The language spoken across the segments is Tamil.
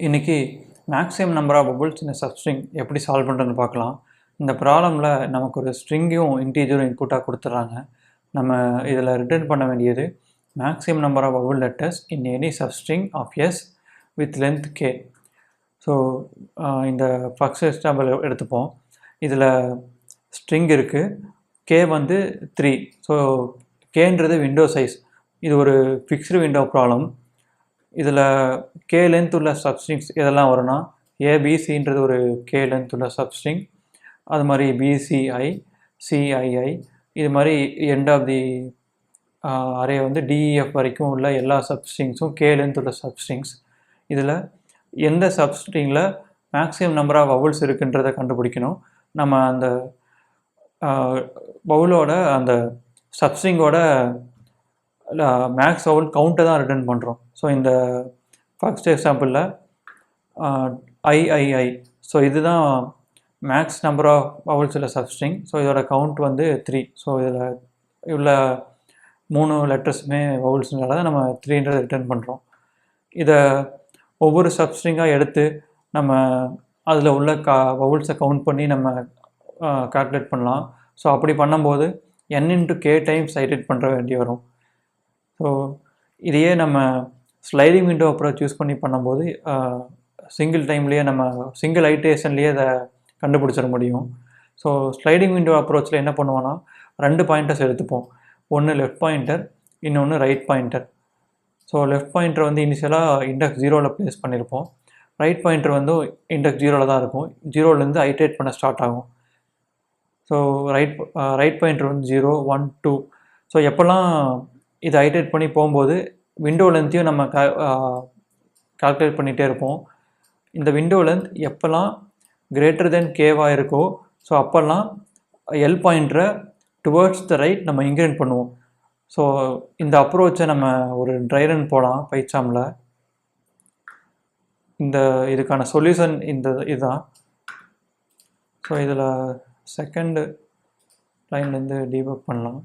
இன்றைக்கி maximum number of bubbles in substring எப்படி சால்வ் பண்ணுறதுன்னு பார்க்கலாம். இந்த ப்ராப்ளமில் நமக்கு ஒரு ஸ்ட்ரிங்கையும் இன்டீஜரும் இன்புட்டாக கொடுத்துட்றாங்க. நம்ம இதில் ரிட்டர்ன் பண்ண வேண்டியது maximum number of bubble letters in any substring of S with length K. So இந்த ஃபர்ஸ்ட் எக்ஸாம்பிள் எடுத்துப்போம். இதில் ஸ்ட்ரிங் இருக்குது, கே வந்து 3. ஸோ கேன்றது விண்டோ சைஸ். இது ஒரு ஃபிக்ஸ்டு விண்டோ ப்ராப்ளம். இதில் கே லென்த் உள்ள சப்ஸ்ட்ரிங்ஸ் எதெல்லாம் வரும்னா ஏபிசின்றது ஒரு கே லென்த் உள்ள சப்ஸ்ட்ரிங், அது மாதிரி பிசிஐ, சிஐஐ, இது மாதிரி எண்ட் ஆஃப் தி அரே வந்து டிஇஎஃப் வரைக்கும் உள்ள எல்லா சப்ஸ்ட்ரிங்ஸும் கே லென்த் உள்ள சப்ஸ்ட்ரிங்ஸ். இதில் எந்த சப்ஸ்ட்ரிங்கில் மேக்ஸிமம் நம்பர் ஆஃப் பவுல்ஸ் இருக்குன்றதை கண்டுபிடிக்கணும். நம்ம அந்த பவுலோட அந்த சப்ஸ்ட்ரிங்கோட மேக்ஸ் பவுல் கவுண்ட்டை தான் ரிட்டர்ன் பண்ணுறோம். ஸோ இந்த ஃபர்ஸ்ட் எக்ஸாம்பிளில் ஐஐஐ, ஸோ இதுதான் மேக்ஸ் நம்பர் ஆஃப் பவுல்ஸ் உள்ள சப்ஸ்ட்ரிங். ஸோ இதோட கவுண்ட் வந்து 3. ஸோ இதில் உள்ள 3 லெட்டர்ஸுமே பவுல்ஸ்னால தான் நம்ம 3 ரிட்டர்ன் பண்ணுறோம். இதை ஒவ்வொரு சப்ஸ்ட்ரிங்காக எடுத்து நம்ம அதில் உள்ள பவுல்ஸை கவுண்ட் பண்ணி நம்ம கால்குலேட் பண்ணலாம். ஸோ அப்படி பண்ணும்போது n×k டைம்ஸ் ஐட்ரேட் பண்ணுற வேண்டி வரும். ஸோ இதையே நம்ம ஸ்லைடிங் விண்டோ அப்ரோச் யூஸ் பண்ணி பண்ணும்போது சிங்கிள் டைம்லேயே நம்ம சிங்கிள் ஐட்ரேஷன்லேயே அதை கண்டுபிடிச்சிட முடியும். ஸோ ஸ்லைடிங் விண்டோ அப்ரோச்சில் என்ன பண்ணுவோன்னா 2 பாயிண்டர்ஸ் எடுத்துப்போம். ஒன்று லெஃப்ட் பாயிண்டர், இன்னொன்று right pointer. So left pointer வந்து இனிஷியலாக இண்டெக்ஸ் 0ல் ப்ளேஸ் பண்ணியிருப்போம். ரைட் பாயிண்டர் வந்து இண்டெக்ஸ் 0ல் தான் இருக்கும். 0லேருந்து ஐட்ரேட் பண்ண ஸ்டார்ட் ஆகும். ஸோ ரைட் பாயிண்டர் வந்து 0, 1, 2. ஸோ எப்போல்லாம் இதை ஐட்ரேட் பண்ணி போகும்போது விண்டோ லென்த்தையும் நம்ம கால்குலேட் பண்ணிகிட்டே இருப்போம். இந்த விண்டோ லென்த் எப்போல்லாம் கிரேட்டர் தென் கேவாக இருக்கோ ஸோ அப்போல்லாம் எல் பாயிண்டரை டுவர்ட்ஸ் த ரைட் நம்ம இன்க்ரிமெண்ட் பண்ணுவோம். ஸோ இந்த அப்ரோச்சை நம்ம ஒரு ட்ரை ரன் போகலாம் பைத்தானில். இதுக்கான சொல்யூஷன் இதுதான். ஸோ இதில் செகண்ட் லைன்லேருந்து டீபக் பண்ணலாம்.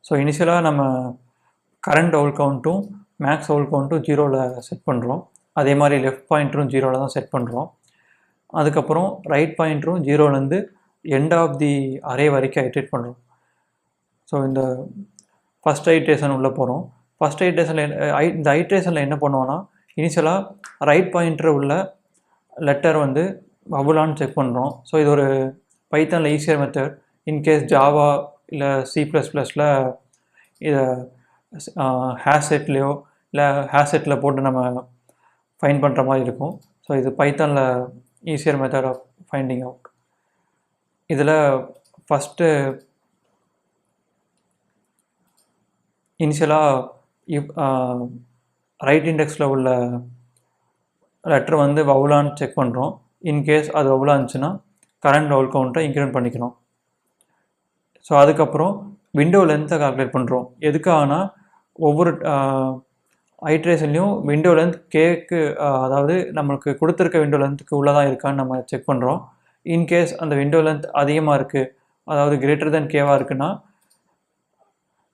ஸோ இனிஷியலாக நம்ம கரண்ட் ஹோல் கவுண்ட்டும் மேக்ஸ் ஹோல் கவுண்ட்டும் 0ல் செட் பண்ணுறோம். அதே மாதிரி லெஃப்ட் பாயிண்டரும் 0ல் தான் செட் பண்ணுறோம். அதுக்கப்புறம் ரைட் பாயிண்டரும் 0லேருந்து எண்ட் ஆஃப் தி அரே வரைக்கும் ஐட்ரேட் பண்ணுறோம். ஸோ இந்த ஃபஸ்ட் ஐட்ரேஷன் உள்ளே போகிறோம். ஃபஸ்ட் ஐட்ரேஷனில் இந்த ஐட்ரேஷனில் என்ன பண்ணுவோன்னா இனிஷியலாக ரைட் பாயிண்டர் உள்ள லெட்டர் வந்து பபுலான்னு செக் பண்ணுறோம். ஸோ இது ஒரு பைத்தானில் ஈஸியர் மெத்தட். இன்கேஸ் ஜாவா இல்லை C++ல் இதை ஹேஷ்செட்லேயோ இல்லை ஹேஷ்செட்டில் போட்டு நம்ம ஃபைண்ட் பண்ணுற மாதிரி இருக்கும். ஸோ இது பைத்தானில் easier method of finding out. இதில் ஃபஸ்ட்டு இனிஷியலாக ரைட் இண்டெக்ஸில் உள்ள லெட்டர் வந்து பவுலான்னு செக் பண்ணுறோம். இன்கேஸ் அது பவுலாக இருந்துச்சுன்னா கரண்ட் ஹோல் கவுண்ட்டை இன்க்ரிமெண்ட் பண்ணிக்கணும். ஸோ அதுக்கப்புறம் விண்டோ லென்த்தை கால்குலேட் பண்ணுறோம். எதுக்காகனா ஒவ்வொரு ஐட்ரேஷன்லையும் விண்டோ லென்த் கேக்கு, அதாவது நம்மளுக்கு கொடுத்துருக்க விண்டோ லென்த்துக்கு உள்ளே தான் இருக்கான்னு நம்ம செக் பண்ணுறோம். இன்கேஸ் அந்த விண்டோ லென்த் அதிகமாக இருக்குது, அதாவது கிரேட்டர் தென் கேவாக இருக்குன்னா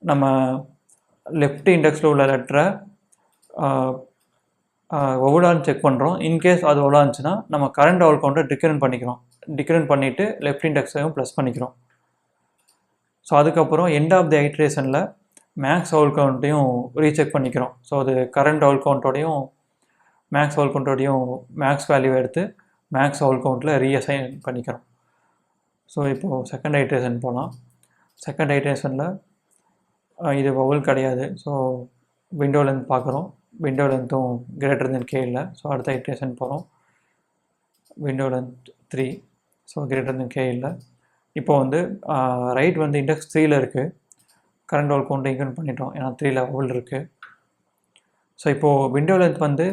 நம்ம லெஃப்ட் இண்டெக்ஸில் உள்ள லெட்டரை ஒவ்வொருன்னு செக் பண்ணுறோம். இன்கேஸ் அது எவ்வளோ இருந்துச்சுன்னா நம்ம கரண்ட் ஹோல் கவுண்ட்டை டிக்ரிமெண்ட் பண்ணிவிட்டு லெஃப்ட் இண்டெக்ஸையும் ப்ளஸ் பண்ணிக்கிறோம். ஸோ அதுக்கப்புறம் எண்ட் ஆஃப் தி ஐட்ரேஷனில் மேக்ஸ் ஹோல் கவுண்ட்டையும் ரீசெக் பண்ணிக்கிறோம். ஸோ அது கரண்ட் ஹோல் கவுண்ட்டோடையும் மேக்ஸ் ஹோல் கவுண்ட்டோடையும் மேக்ஸ் வேல்யூவை எடுத்து மேக்ஸ் ஹோல் கவுண்ட்டில் ரீஅசைன் பண்ணிக்கிறோம். ஸோ இப்போது செகண்ட் ஐட்ரேஷன் போகலாம். செகண்ட் ஐட்ரேஷனில் இது பவுல் கிடையாது. ஸோ விண்டோ லென்த் பார்க்குறோம். விண்டோ லென்த்தும் கிரேட்டர் தென் கே இல்லை. ஸோ அடுத்த ஐட்ரேஷன் போகிறோம். Window length 3. So greater than K இல்லை. இப்போ வந்து ரைட் வந்து இண்டெக்ஸ் 3ல் இருக்குது. கரண்ட் ஹோல் கவுண்ட்டை இன்க்ரிமெண்ட் பண்ணிட்டோம், ஏன்னா 3ல் பவுல் இருக்குது. ஸோ இப்போது விண்டோ லென்த் வந்து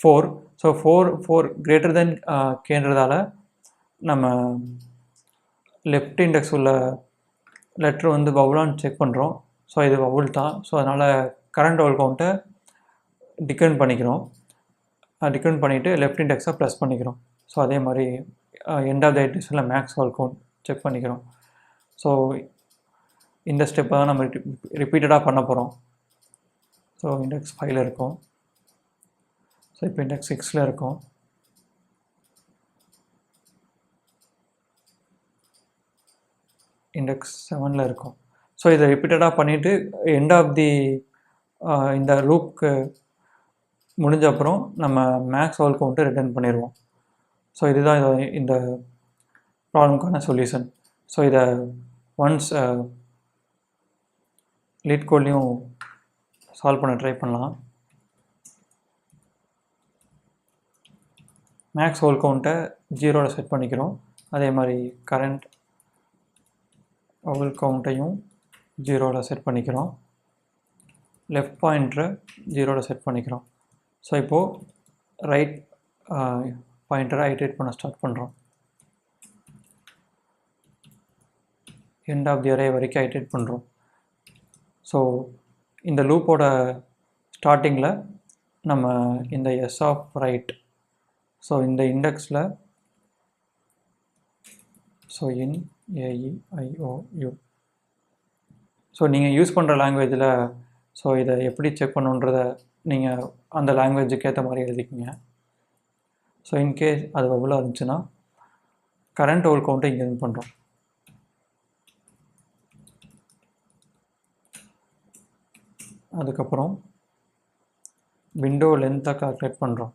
4. ஸோ 4 கிரேட்டர் தென் கேன்றதால நம்ம லெஃப்ட் இண்டெக்ஸ் உள்ள லெட்ரு வந்து பவுலான்னு செக் பண்ணுறோம். ஸோ இது பவுல் தான். ஸோ அதனால் கரண்ட் ஹோல் கவுண்ட்டை டிக்ரிமெண்ட் பண்ணிக்கிறோம். டிக்ரிமெண்ட் பண்ணிவிட்டு லெஃப்ட் இண்டெக்ஸை ப்ளஸ் பண்ணிக்கிறோம். ஸோ அதே மாதிரி எண்ட் ஆஃப் தி ஐட்ரேஷனில் மேக்ஸ் ஹோல் கவுண்ட் செக் பண்ணிக்கிறோம். ஸோ இந்த ஸ்டெப்பை தான் நம்ம ரிப்பீட்டடாக பண்ண போகிறோம். ஸோ இண்டெக்ஸ் 5ல் இருக்கும். ஸோ இப்போ இண்டெக்ஸ் 6ல் இருக்கும். இண்டெக்ஸ் 7ல் இருக்கும். ஸோ இதை ரிப்பீட்டடாக பண்ணிவிட்டு எண்ட் ஆஃப் தி இந்த லூப்க்கு முடிஞ்ச அப்புறம் நம்ம மேக்ஸ் ஹோல் கவுண்ட்டை ரிட்டர்ன் பண்ணிடுவோம். ஸோ இதுதான் இந்த ப்ராப்ளம்க்கான சொல்யூஷன். ஸோ இதை ஒன்ஸ் லீட் கோட்லேயும் சால்வ் பண்ண ட்ரை பண்ணலாம். மேக்ஸ் ஹோல் கவுண்ட்டை 0ல் செட் பண்ணிக்கிறோம். அதே மாதிரி கரண்ட் ஹோல் கவுண்ட்டையும் 0ல் செட் பண்ணிக்கிறோம். லெஃப்ட் பாயிண்டரை 0ல் செட் பண்ணிக்கிறோம். ஸோ இப்போது ரைட் பாயிண்டரை ஐட்ரேட் பண்ண ஸ்டார்ட் பண்ணுறோம். எண்ட் ஆஃப் தி அரே வரைக்கும் ஐட்ரேட் பண்ணுறோம். ஸோ இந்த லூப்போட ஸ்டார்டிங்கில் நம்ம இந்த எஸ் ஆஃப் ரைட், ஸோ இந்த இண்டெக்ஸில் ஸோ இன் AEIOU, ஸோ நீங்கள் யூஸ் பண்ணுற லாங்குவேஜில் ஸோ இதை எப்படி செக் பண்ணுன்றதை நீங்கள் அந்த லாங்குவேஜுக்கு ஏற்ற மாதிரி எழுதிக்கிங்க. ஸோ இன்கேஸ் அது பபுளாக இருந்துச்சுன்னா கரண்ட் ஹோல் கவுண்ட்டை இங்கே இது பண்ணுறோம். அதுக்கப்புறம் விண்டோ லென்த்தை கால்குலேட் பண்ணுறோம்.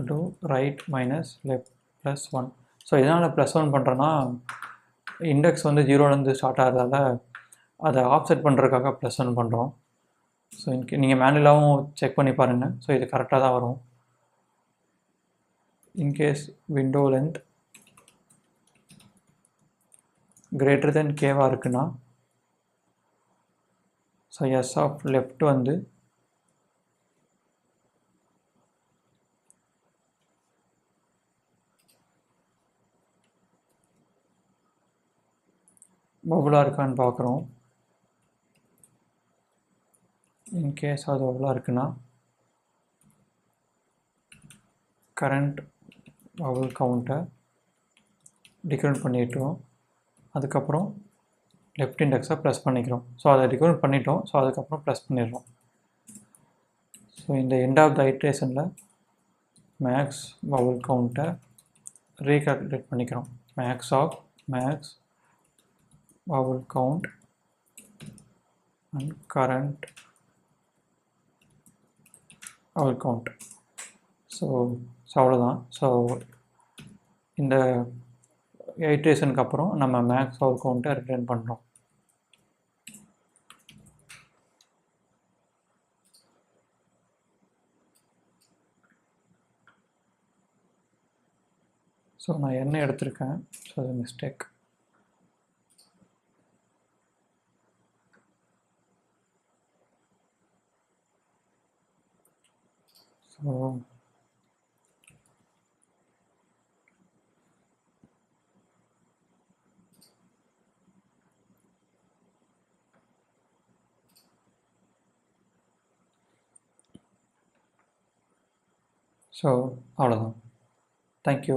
To right minus left plus 1. So இதனால் ப்ளஸ் 1 பண்ணுறோன்னா இண்டெக்ஸ் வந்து 0லேருந்து ஸ்டார்ட் ஆகிறதால அதை ஆஃப்செட் பண்ணுறதுக்காக ப்ளஸ் 1 பண்ணுறோம். ஸோ நீங்கள் மேனுவலாகவும் செக் பண்ணி பாருங்கள். ஸோ இது கரெக்டாக தான் வரும். In case window length greater than கேவாக இருக்குன்னா ஸோ எஸ் ஆஃப் லெஃப்ட் வந்து பபுளாக இருக்கான்னு பார்க்குறோம். இன்கேஸ் அது பபுளாக இருக்குன்னா கரண்ட் பபுள் கவுண்ட்டை டிக்ரிமெண்ட் பண்ணிட்டோம். அதுக்கப்புறம் லெஃப்ட் இண்டெக்ஸை ப்ளஸ் பண்ணிக்கிறோம். ஸோ அதை டிக்ரிமெண்ட் பண்ணிட்டோம். ஸோ அதுக்கப்புறம் ப்ளஸ் பண்ணிடுறோம். ஸோ இந்த எண்ட் ஆஃப் த ஐட்ரேஷனில் மேக்ஸ் பபுள் கவுண்ட்டை ரீகால்குலேட் பண்ணிக்கிறோம். Max of max bubble count and current bubble count. So அவ்வளோதான். ஸோ இந்த ஐட்ரேஷனுக்கு அப்புறம் நம்ம மேக்ஸ் பபுள் கவுண்ட்டை ரிட்டர்ன் பண்ணுறோம். ஸோ நான் என்ன எடுத்திருக்கேன், ஸோ அது மிஸ்டேக். ஸோ அவ்வளோதான். தேங்க்யூ.